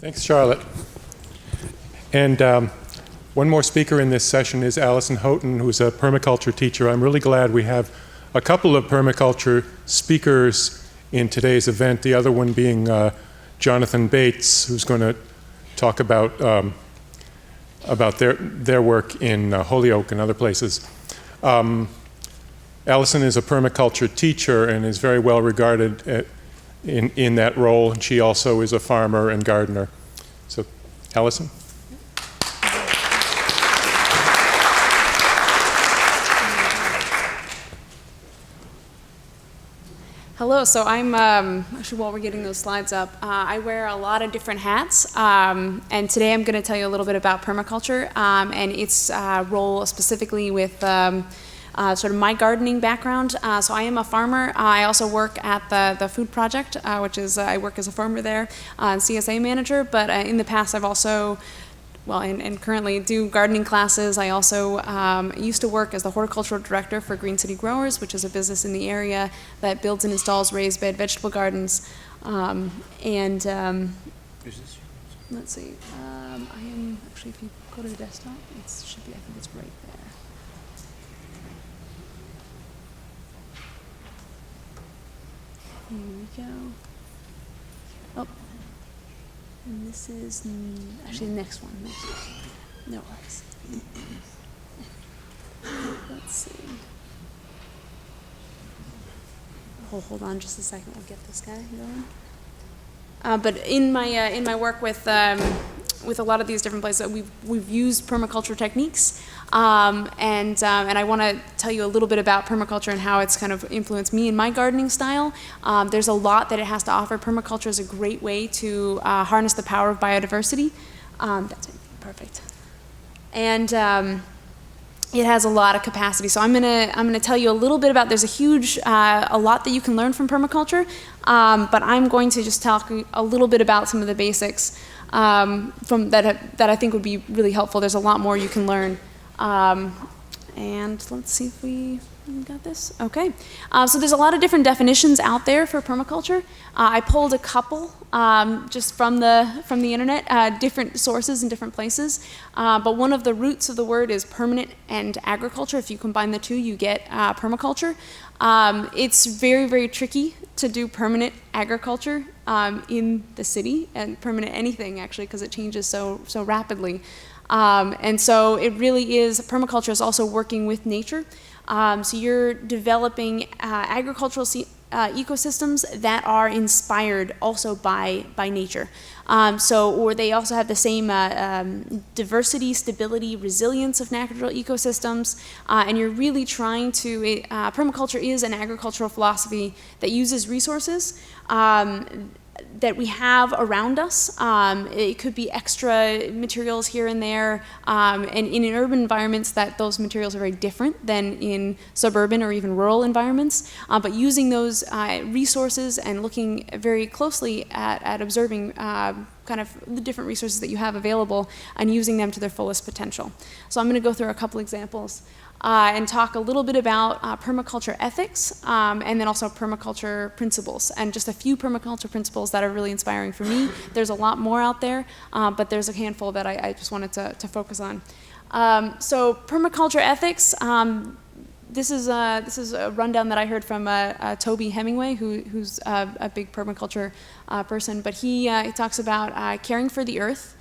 Thanks, Charlotte. And one more speaker in this session is Allison Houghton, who's a permaculture teacher. I'm really glad we have a couple of permaculture speakers in today's event, the other one being Jonathan Bates, who's going to talk about their work in Holyoke and other places. Allison is a permaculture teacher and is very well regarded in that role, and she also is a farmer and gardener. So, Allison? Hello, so I'm, actually while we're getting those slides up, I wear a lot of different hats, and today I'm going to tell you a little bit about permaculture and its role specifically with sort of my gardening background. So I am a farmer. I also work at the Food Project, which is, I work as a farmer there and CSA manager, but in the past I've also and currently do gardening classes. I also used to work as the horticultural director for Green City Growers, which is a business in the area that builds and installs raised bed vegetable gardens. Let's see, I am, actually if you go to the desktop, it should be, I think it's right there. Here we go. Oh. And this is actually the next one. No worries. Let's see. Hold on just a second. We'll get this guy going. But in my work with a lot of these different places, we've used permaculture techniques, and I want to tell you a little bit about permaculture and how it's kind of influenced me in my gardening style. There's a lot that it has to offer. Permaculture is a great way to harness the power of biodiversity. That's it. Perfect. And it has a lot of capacity. So I'm gonna tell you a little bit about. There's a lot that you can learn from permaculture, but I'm going to just talk a little bit about some of the basics that I think would be really helpful. There's a lot more you can learn. And let's see if we got this. Okay. So there's a lot of different definitions out there for permaculture. I pulled a couple just from the internet, different sources in different places. But one of the roots of the word is permanent and agriculture. If you combine the two, you get permaculture. It's very, very tricky to do permanent agriculture in the city, and permanent anything actually, because it changes so rapidly. And so it really is, permaculture is also working with nature. So you're developing agricultural ecosystems that are inspired also by nature. Or they also have the same diversity, stability, resilience of natural ecosystems, and you're really trying to, permaculture is an agricultural philosophy that uses resources that we have around us. It could be extra materials here and there, and in urban environments those materials are very different than in suburban or even rural environments, but using those resources and looking very closely at observing kind of the different resources that you have available and using them to their fullest potential. So I'm going to go through a couple examples. And talk a little bit about permaculture ethics, and then also permaculture principles, and just a few permaculture principles that are really inspiring for me. There's a lot more out there, but there's a handful that I just wanted to focus on. So permaculture ethics, this is a rundown that I heard from Toby Hemingway, who's a big permaculture person, but he talks about caring for the earth,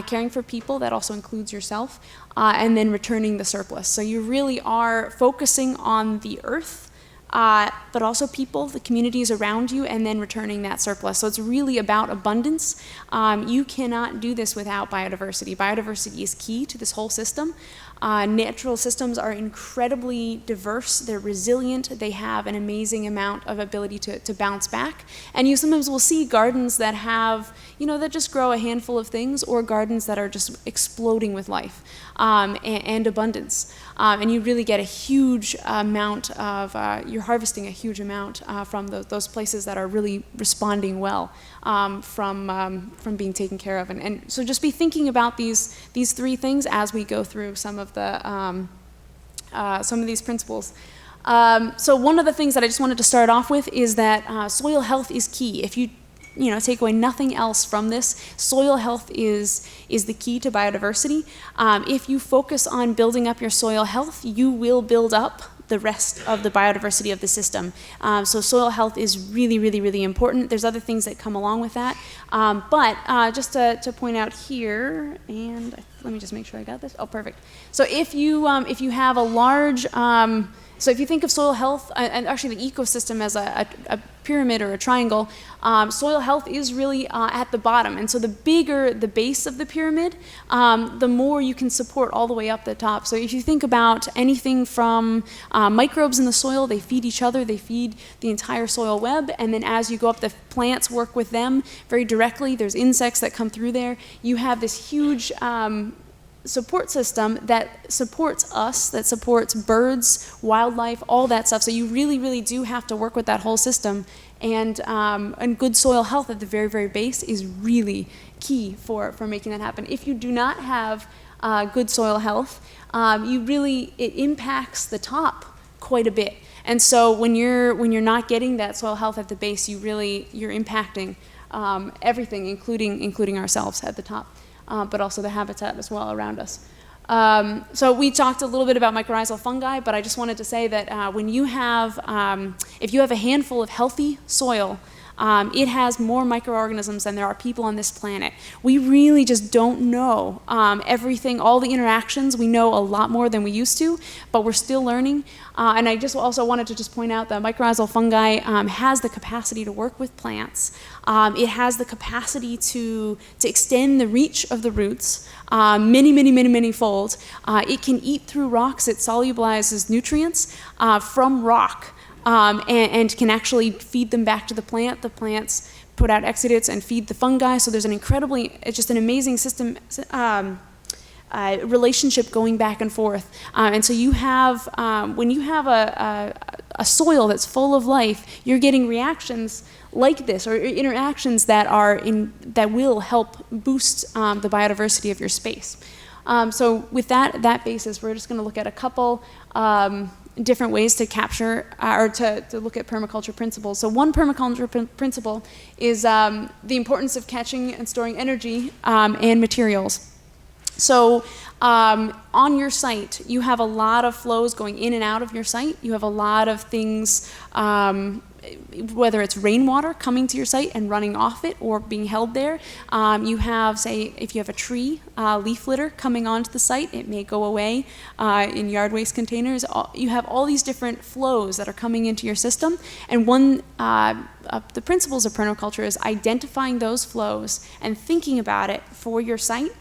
caring for people, that also includes yourself, and then returning the surplus. So you really are focusing on the earth, but also people, the communities around you, and then returning that surplus. So it's really about abundance. You cannot do this without biodiversity. Biodiversity is key to this whole system. Natural systems are incredibly diverse, they're resilient, they have an amazing amount of ability to bounce back. And you sometimes will see gardens that have, that just grow a handful of things, or gardens that are just exploding with life and abundance. And you really get a huge amount of, you're harvesting a huge amount from those places that are really responding well from being taken care of. And so just be thinking about these three things as we go through some of these principles. So one of the things that I just wanted to start off with is that soil health is key. If you take away nothing else from this, soil health is the key to biodiversity. If you focus on building up your soil health, you will build up the rest of the biodiversity of the system. So soil health is really, really, really important. There's other things that come along with that. But just to point out here, and let me just make sure I got this. Oh, perfect. So if you have a large, so if you think of soil health, and actually the ecosystem as a pyramid or a triangle, soil health is really at the bottom. And so the bigger the base of the pyramid, the more you can support all the way up the top. So if you think about anything from microbes in the soil, they feed each other, they feed the entire soil web, and then as you go up, the plants work with them very directly. There's insects that come through there. You have this huge support system that supports us, that supports birds, wildlife, all that stuff. So you really, really do have to work with that whole system. And good soil health at the very, very base is really key for making that happen. If you do not have good soil health, it impacts the top quite a bit. And so when you're not getting that soil health at the base, you're impacting everything, including ourselves at the top. But also the habitat as well around us. So we talked a little bit about mycorrhizal fungi, but I just wanted to say that when you have, if you have a handful of healthy soil, it has more microorganisms than there are people on this planet. We really just don't know everything, all the interactions. We know a lot more than we used to, but we're still learning. And I just also wanted to just point out that mycorrhizal fungi has the capacity to work with plants. It has the capacity to extend the reach of the roots many fold. It can eat through rocks. It solubilizes nutrients from rock. And can actually feed them back to the plant. The plants put out exudates and feed the fungi. So there's it's just an amazing system, relationship going back and forth. And so you have, when you have a soil that's full of life, you're getting reactions like this, or interactions that will help boost the biodiversity of your space. So with that basis, we're just going to look at a couple different ways to capture or to look at permaculture principles. So one permaculture principle is the importance of catching and storing energy and materials. So on your site, you have a lot of flows going in and out of your site. You have a lot of things, whether it's rainwater coming to your site and running off it or being held there. You have, say, if you have a tree, leaf litter coming onto the site, it may go away in yard waste containers. You have all these different flows that are coming into your system. And one of the principles of permaculture is identifying those flows and thinking about it for your site.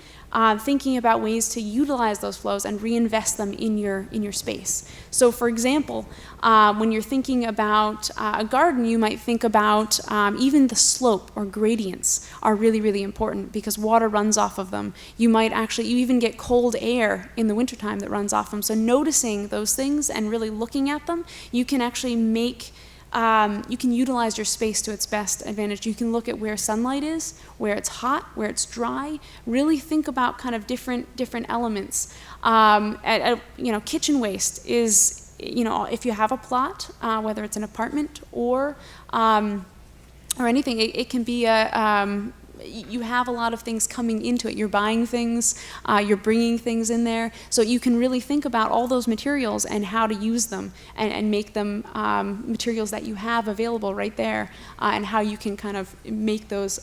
Thinking about ways to utilize those flows and reinvest them in your space. So for example, when you're thinking about a garden, you might think about even the slope or gradients are really, really important because water runs off of them. You even get cold air in the wintertime that runs off them. So noticing those things and really looking at them, you can actually you can utilize your space to its best advantage. You can look at where sunlight is, where it's hot, where it's dry. Really think about kind of different elements. Kitchen waste is, if you have a plot, whether it's an apartment or anything, it can be you have a lot of things coming into it. You're buying things, you're bringing things in there. So you can really think about all those materials and how to use them and make them materials that you have available right there and how you can kind of make those,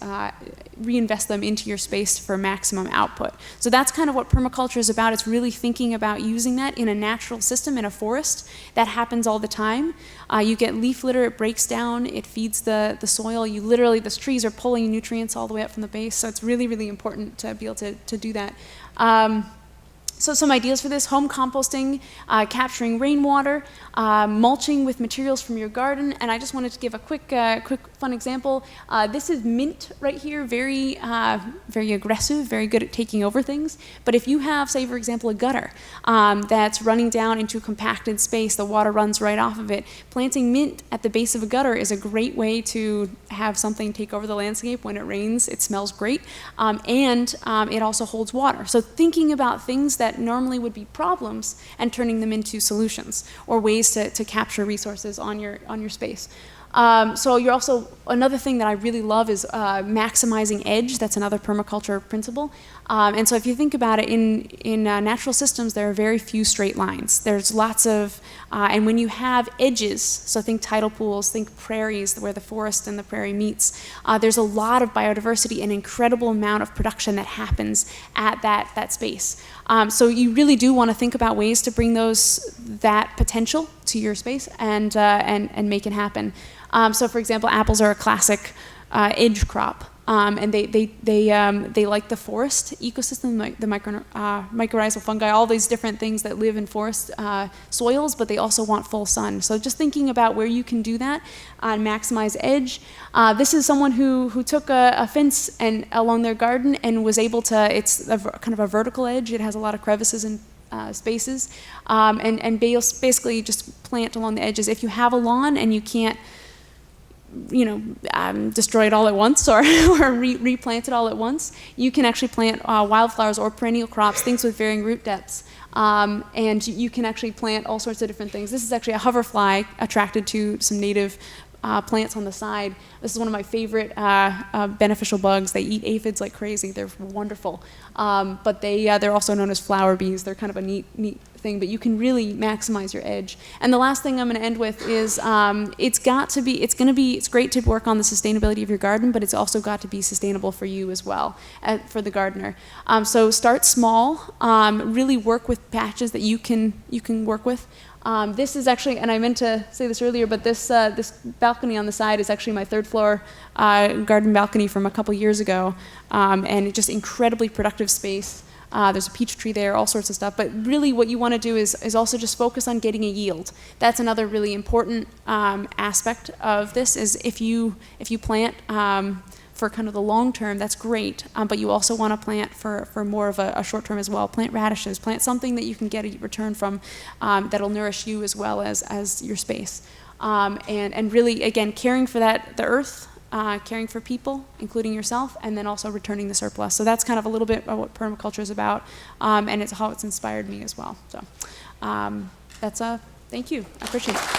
reinvest them into your space for maximum output. So that's kind of what permaculture is about. It's really thinking about using that in a natural system, in a forest. That happens all the time. You get leaf litter, it breaks down, it feeds the soil. The trees are pulling nutrients all the way up from the base, so it's really, really important to be able to do that. So some ideas for this: home composting, capturing rainwater, mulching with materials from your garden. And I just wanted to give a quick fun example. This is mint right here, very aggressive, very good at taking over things. But if you have, say, for example, a gutter that's running down into a compacted space, the water runs right off of it. Planting mint at the base of a gutter is a great way to have something take over the landscape. When it rains, it smells great, and it also holds water. So thinking about things that normally would be problems and turning them into solutions or ways to capture resources on your space. So you're also, another thing that I really love is maximizing edge. That's another permaculture principle. And so if you think about it, in natural systems, there are very few straight lines. There's lots of, and when you have edges, so think tidal pools, think prairies where the forest and the prairie meets, there's a lot of biodiversity, an incredible amount of production that happens at that space. So you really do want to think about ways to bring that potential to your space and make it happen. So for example, apples are a classic edge crop. And they like the forest ecosystem, like the mycorrhizal fungi, all these different things that live in forest soils, but they also want full sun. So just thinking about where you can do that and maximize edge. This is someone who took a fence along their garden and was able to, it's kind of a vertical edge. It has a lot of crevices and spaces, and basically just plant along the edges. If you have a lawn and you can't destroy it all at once or replant it all at once, you can actually plant wildflowers or perennial crops, things with varying root depths. And you can actually plant all sorts of different things. This is actually a hoverfly attracted to some native plants on the side. This is one of my favorite beneficial bugs. They eat aphids like crazy. They're wonderful. But they're also known as flower bees. They're kind of a neat thing, but you can really maximize your edge. And the last thing I'm going to end with is it's great to work on the sustainability of your garden, but it's also got to be sustainable for you as well, for the gardener. So start small, really work with patches that you can work with. This is actually, and I meant to say this earlier, but this balcony on the side is actually my third floor garden balcony from a couple years ago, and it's just incredibly productive space. There's a peach tree there, all sorts of stuff. But really what you want to do is also just focus on getting a yield. That's another really important aspect of this, is if you plant for kind of the long term, that's great, but you also want to plant for more of a short term as well. Plant radishes, plant something that you can get a return from that'll nourish you as well as your space. And really, again, caring for the earth, caring for people, including yourself, and then also returning the surplus. So that's kind of a little bit of what permaculture is about, and it's how it's inspired me as well. So thank you. I appreciate it.